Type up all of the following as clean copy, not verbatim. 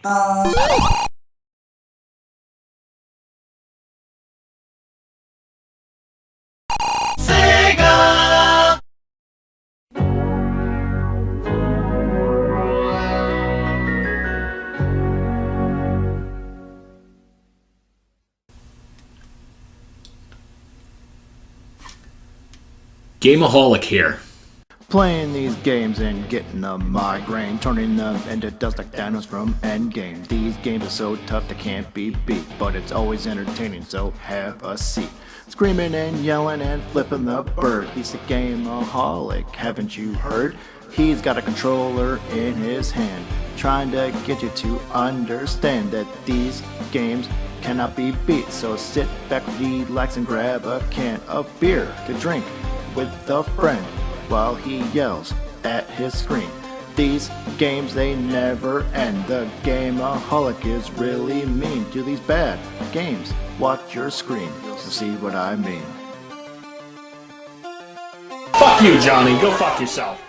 Sega! Gameoholic here. Playing these games and getting a migraine, turning them into dust like Thanos from Endgame. These games are so tough they can't be beat, but it's always entertaining, so have a seat. Screaming and yelling and flipping the bird. He's a gameaholic, haven't you heard? He's got a controller in his hand, trying to get you to understand that these games cannot be beat. So sit back, relax, and grab a can of beer to drink with a friend while he yells at his screen. These games, they never end. The gameaholic is really mean to these bad games. Watch your screen, you'll see what I mean. Fuck you, Johnny. Go fuck yourself.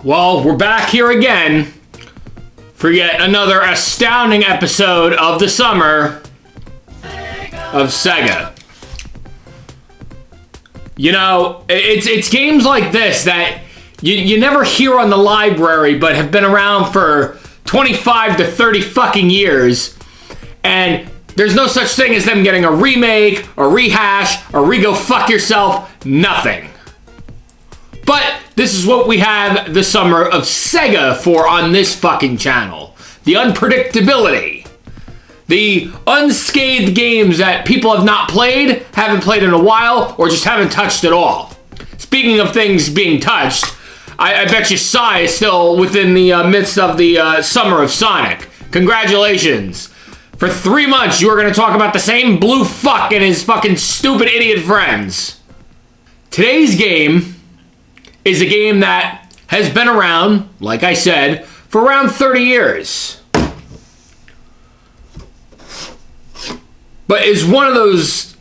Well, we're back here again for yet another astounding episode of the summer of Sega. You know, it's games like this that you never hear on the library but have been around for 25 to 30 fucking years, and there's no such thing as them getting a remake, a rehash, a re-go fuck yourself, nothing. But this is what we have the summer of Sega for on this fucking channel. The unpredictability. The unscathed games that people have not played, haven't played in a while, or just haven't touched at all. Speaking of things being touched, I bet you Psy is still within the midst of the summer of Sonic. Congratulations. For 3 months, you were going to talk about the same blue fuck and his fucking stupid idiot friends. Today's game is a game that has been around, like I said, for around 30 years. But is one of those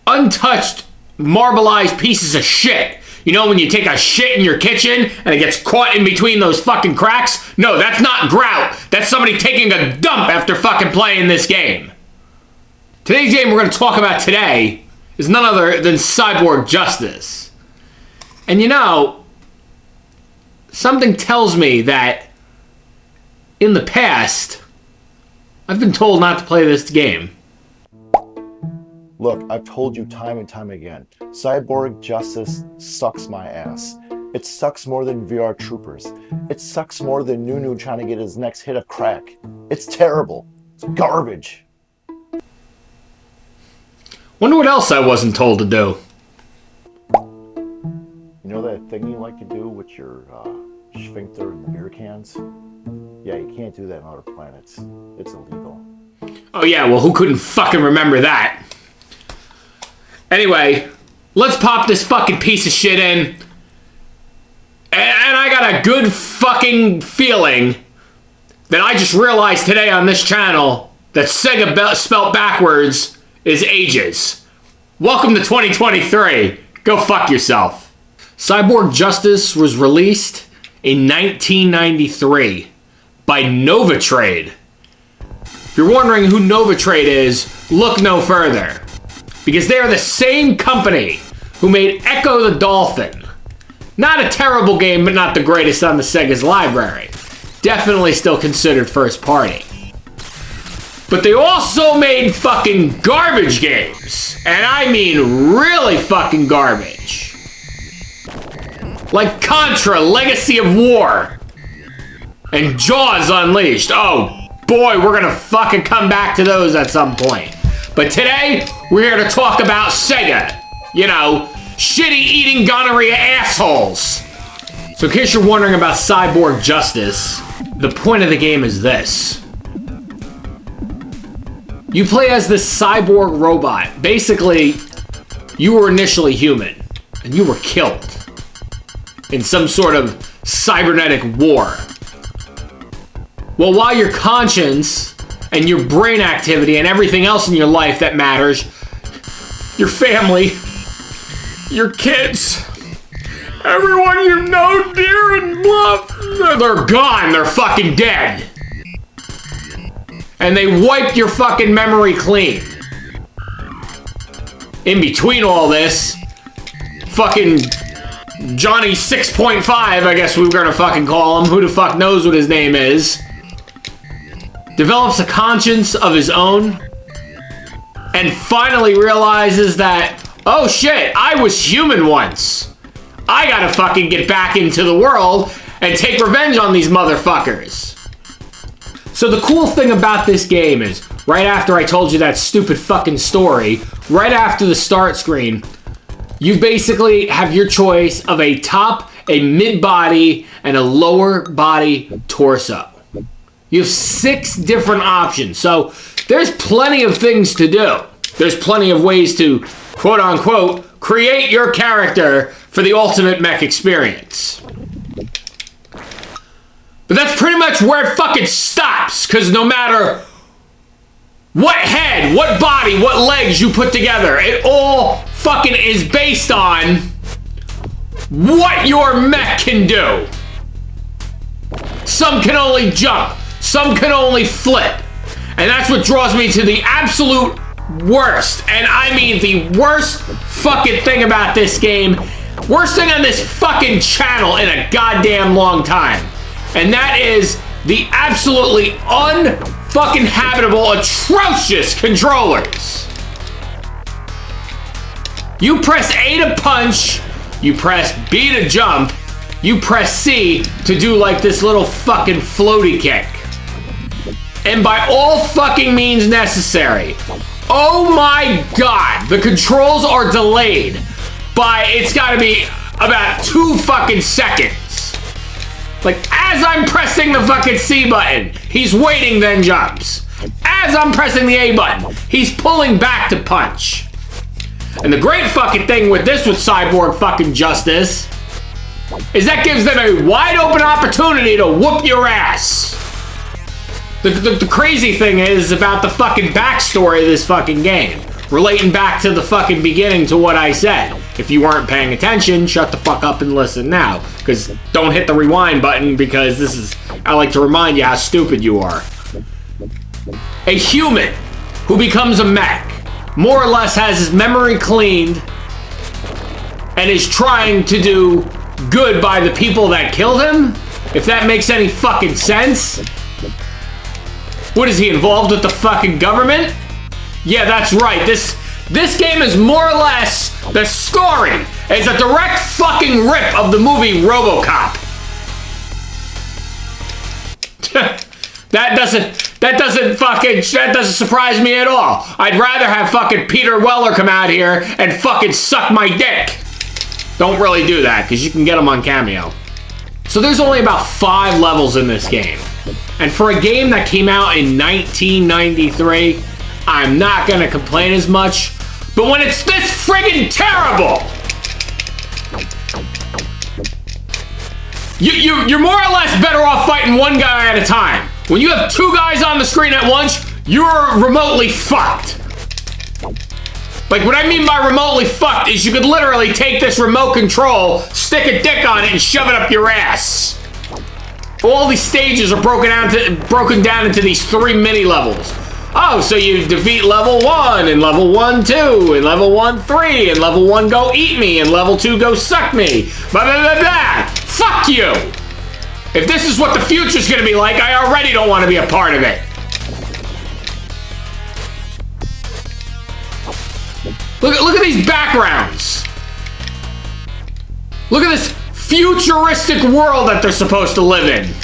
untouched, marbleized pieces of shit. You know when you take a shit in your kitchen and it gets caught in between those fucking cracks? No, that's not grout. That's somebody taking a dump after fucking playing this game. Today's game we're going to talk about today is none other than Cyborg Justice. And you know, something tells me that in the past, I've been told not to play this game. Look, I've told you time and time again, Cyborg Justice sucks my ass. It sucks more than VR Troopers. It sucks more than Nunu trying to get his next hit of crack. It's terrible. It's garbage. Wonder what else I wasn't told to do. You know that thing you like to do with your sphincter and beer cans? Yeah, you can't do that on other planets. It's illegal. Oh yeah, well who couldn't fucking remember that? Anyway, let's pop this fucking piece of shit in. And I got a good fucking feeling that I just realized today on this channel that Sega spelt backwards is ages. Welcome to 2023. Go fuck yourself. Cyborg Justice was released in 1993 by Novatrade. If you're wondering who Novatrade is, look no further. Because they are the same company who made Echo the Dolphin. Not a terrible game, but not the greatest on the Sega's library. Definitely still considered first party. But they also made fucking garbage games. And I mean really fucking garbage. Like Contra, Legacy of War. And Jaws Unleashed. Oh boy, we're gonna fucking come back to those at some point. But today, we're here to talk about Sega. You know, shitty-eating gonorrhea assholes. So in case you're wondering about Cyborg Justice, the point of the game is this. You play as this cyborg robot. Basically, you were initially human, and you were killed in some sort of cybernetic war. Well, while your conscience and your brain activity and everything else in your life that matters, your family, your kids, everyone you know, dear and love, they're gone. They're fucking dead. And they wiped your fucking memory clean. In between all this, fucking Johnny 6.5, I guess we were gonna fucking call him, who the fuck knows what his name is, develops a conscience of his own and finally realizes that, oh shit, I was human once. I gotta fucking get back into the world and take revenge on these motherfuckers. So the cool thing about this game is, right after I told you that stupid fucking story, right after the start screen, you basically have your choice of a top, a mid-body, and a lower body torso. You have 6 different options, so there's plenty of things to do. There's plenty of ways to, quote-unquote, create your character for the ultimate mech experience. But that's pretty much where it fucking stops, because no matter what head, what body, what legs you put together, it all fucking is based on what your mech can do. Some can only jump, some can only flip, and that's what draws me to the absolute worst, and I mean the worst fucking thing about this game, worst thing on this fucking channel in a goddamn long time. And that is the absolutely unfucking habitable, atrocious controllers. You press A to punch, you press B to jump, you press C to do like this little fucking floaty kick. And by all fucking means necessary, oh my god, the controls are delayed by, it's gotta be about 2 fucking seconds. Like, as I'm pressing the fucking C button, he's waiting, then jumps. As I'm pressing the A button, he's pulling back to punch. And the great fucking thing with this, with Cyborg fucking Justice, is that gives them a wide open opportunity to whoop your ass. The crazy thing is about the fucking backstory of this fucking game, relating back to the fucking beginning to what I said. If you weren't paying attention, shut the fuck up and listen now. Because don't hit the rewind button, because this is, I like to remind you how stupid you are. A human who becomes a mech, more or less has his memory cleaned, and is trying to do good by the people that killed him? If that makes any fucking sense? What, is he involved with the fucking government? Yeah, that's right. This game is more or less, the story is a direct fucking rip of the movie RoboCop. That doesn't surprise me at all. I'd rather have fucking Peter Weller come out here and fucking suck my dick. Don't really do that, because you can get them on Cameo. So there's only about 5 levels in this game. And for a game that came out in 1993, I'm not gonna complain as much. But when it's this friggin' terrible, you're more or less better off fighting one guy at a time. When you have 2 guys on the screen at once, you're remotely fucked. Like, what I mean by remotely fucked is you could literally take this remote control, stick a dick on it, and shove it up your ass. All these stages are broken down into these 3 mini levels. Oh, so you defeat level 1, and level 1, 2, and level 1, 3, and level 1, go eat me, and level 2, go suck me. Blah, blah, blah, blah. Fuck you. If this is what the future's gonna be like, I already don't want to be a part of it. Look at these backgrounds. Look at this futuristic world that they're supposed to live in.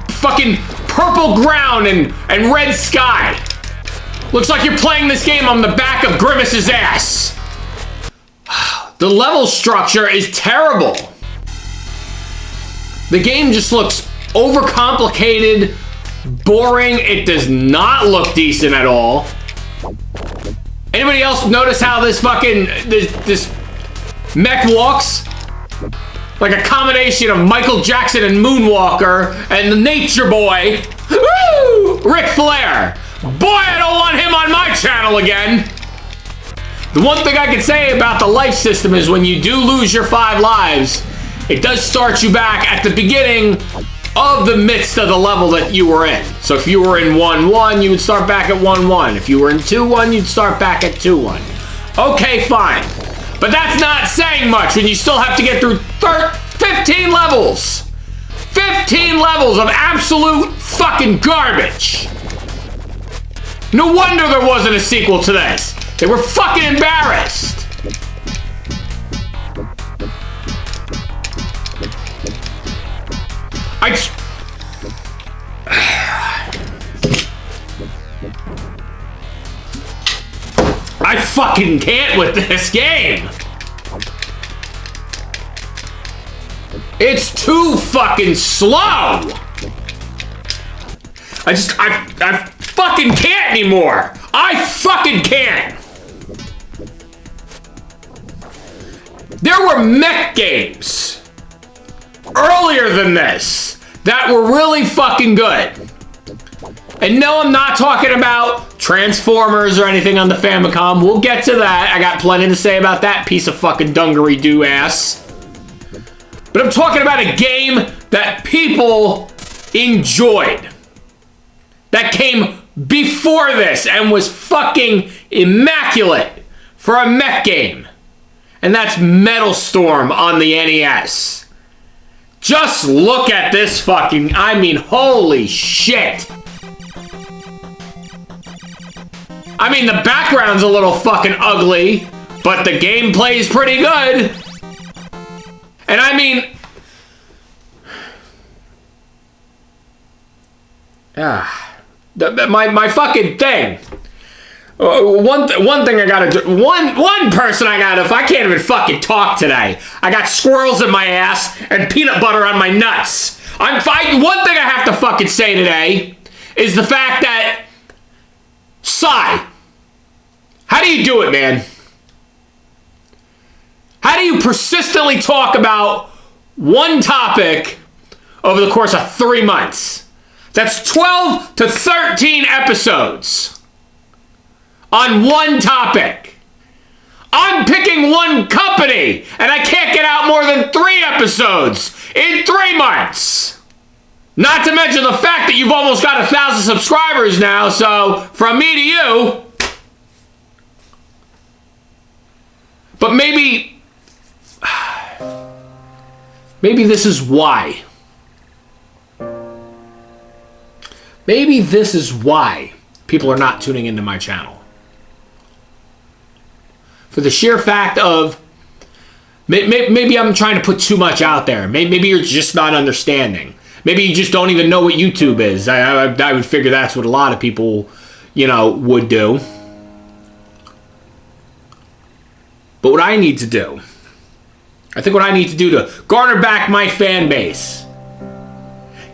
Fucking purple ground and red sky. Looks like you're playing this game on the back of Grimace's ass. The level structure is terrible. The game just looks overcomplicated, boring. It does not look decent at all. Anybody else notice how this fucking this mech walks? Like a combination of Michael Jackson and Moonwalker and the Nature Boy. Woo! Ric Flair. Boy, I don't want him on my channel again. The one thing I can say about the life system is when you do lose your 5 lives, it does start you back at the beginning of the midst of the level that you were in. So if you were in 1-1, you would start back at 1-1. If you were in 2-1, you'd start back at 2-1. Okay, fine. But that's not saying much when you still have to get through 15 levels. 15 levels of absolute fucking garbage. No wonder there wasn't a sequel to this. They were fucking embarrassed. I fucking can't with this game. It's too fucking slow. I fucking can't anymore. I fucking can't. There were mech games earlier than this that were really fucking good. And no, I'm not talking about Transformers or anything on the Famicom. We'll get to that. I got plenty to say about that piece of fucking dungaree-doo ass. But I'm talking about a game that people enjoyed. That came before this and was fucking immaculate for a mech game. And that's Metal Storm on the NES. Just look at this fucking, I mean, holy shit. I mean, the background's a little fucking ugly, but the gameplay's pretty good. And I mean, my fucking thing. One thing I gotta do. One person I gotta. If I can't even fucking talk today, I got squirrels in my ass and peanut butter on my nuts. One thing I have to fucking say today is the fact that Cy, how do you do it, man? How do you persistently talk about one topic over the course of 3 months? That's 12 to 13 episodes on one topic. I'm picking one company, and I can't get out more than 3 episodes in 3 months. Not to mention the fact that you've almost got 1,000 subscribers now, so from me to you. But maybe this is why. Maybe this is why people are not tuning into my channel. For the sheer fact of, maybe I'm trying to put too much out there. Maybe you're just not understanding. Maybe you just don't even know what YouTube is. I would figure that's what a lot of people, would do. But what I need to do, I think what I need to do to garner back my fan base,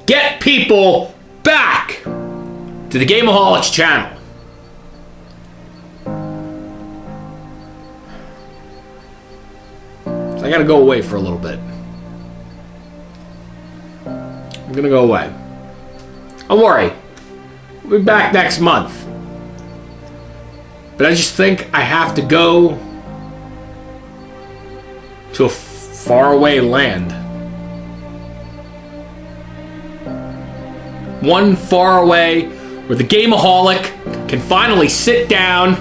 get people back to the GAME-O-HOLIC'S channel. So I gotta go away for a little bit. I'm gonna go away. Don't worry. We'll be back next month. But I just think I have to go to a faraway land. One far away where the Gameaholic can finally sit down,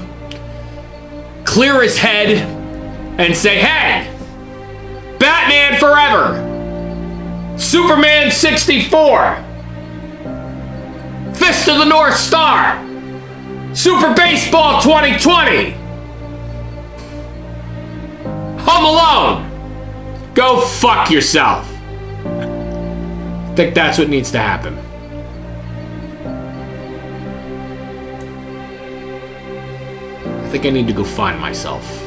clear his head, and say, hey, Batman forever, Superman 64, Fist of the North Star, Super Baseball 2020, Home Alone, go fuck yourself. I think that's what needs to happen. I think I need to go find myself.